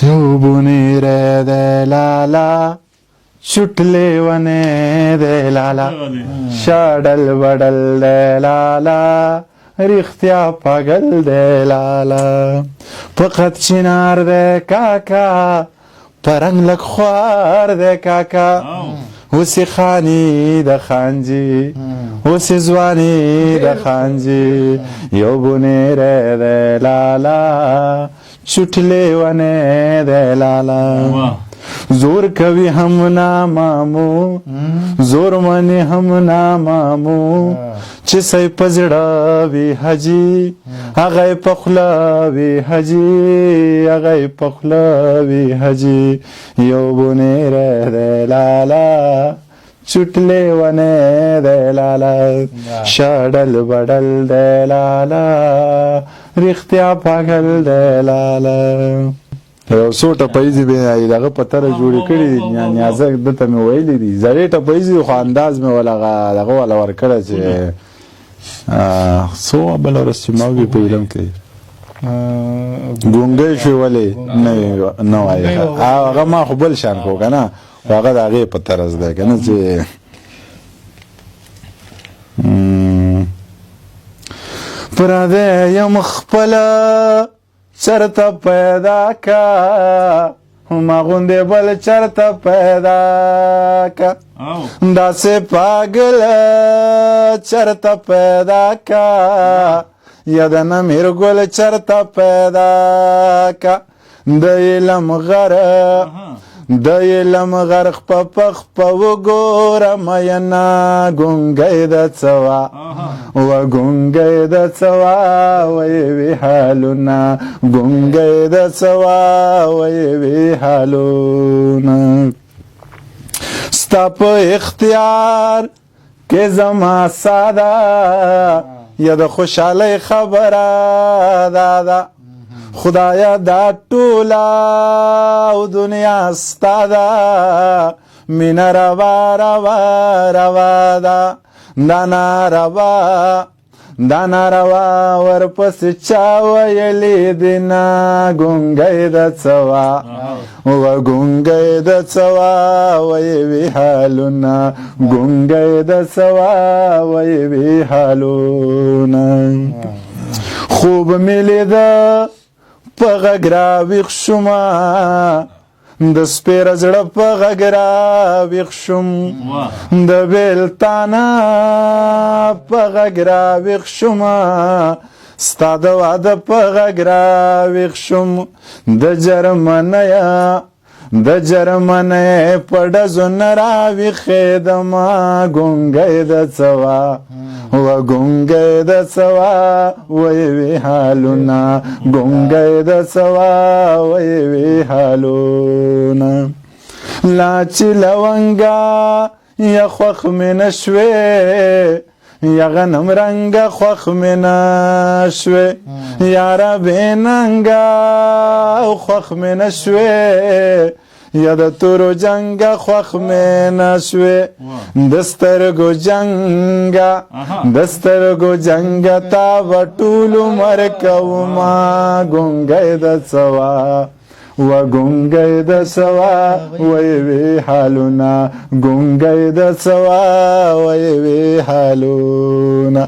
یو بونی ره ده لالا چټلې ونه ده لالا شاډل وډل ده لالا رښتیا پاگل ده لالا فقط چنار ده کاکا پرنګ لک خوار ده کاکا اوسې خانی د خانجي اوسې ځواني د خانجي یو بونی ره ده لالا چټلې ونه ده لالا زور کوي هم نامامو زور منی هم نامامو چې سي پزړه وی حجي هغه پخلا وی حجي هغه پخلا وی حجي یو بونی ره ده لالا چټلې ونه ده لالا شاډل وډل ده لالا رښتیا پاگل ده لالا یو څو ټپایزې به دغه په طرح جوړې کړي دي نیازه دته مې ویلي دي زړې ټپایزې خو انداز مې دغه والا ورکړی چې څو بله ورځ چې ما وي په علم کې ګونګی شوې ولې نه وایي هغه ما خو بل شان کړو که نه خو هغه د هغې په طرز دی که نه چې پردی یم خپله چرته پیدا کا ما غوندې بل چرته پیدا کا داسې پاگل چرته پیدا کا یا د نمیر ګل چرته پیدا کا د علم غرق په پخ په وګوره مینا ګونګی د څوا و ګونګی د څوا وی وی حالونه ګونګی د څوا وی وی حالونه ستا په اختیار کې زما ساده یا د خوشحالۍ خبره دادا خدایا دا ټوله او دنیا ستا ده مینه روا روا روا ده دا ناروا ورپسې چا ویلي دینه ګونګی د څوا و ګونګی د څوا وی وی حالونه ګونګی د څوا وی وی حالونه خوب مې لیده په غږ راویښ شومه د سپېره زړه په غږ راویښ شوم د بېلتانه په غږ راویښ شومه ستا د واده په غږ راویښ شوم د جرمنۍ په ډزو نه راویښېدمه ګونګی د څوا و ګونګی د څوا وی وی حالونه ګونګی د څوا وی وی حالونه لا چې لونګه یا خوښ مې نه شوې یا غنم رنګه خوښ مې نه شوې یاره بې ننګه خوښ مې نه شوې یا د تورو جنګه خوښ مې نه شوې د سترګو جنګه تا به ټول عمر کومه ګونګی د څوا و ګونګی د څوا وی وی حالونه ګونګی د څوا وی وی حالونه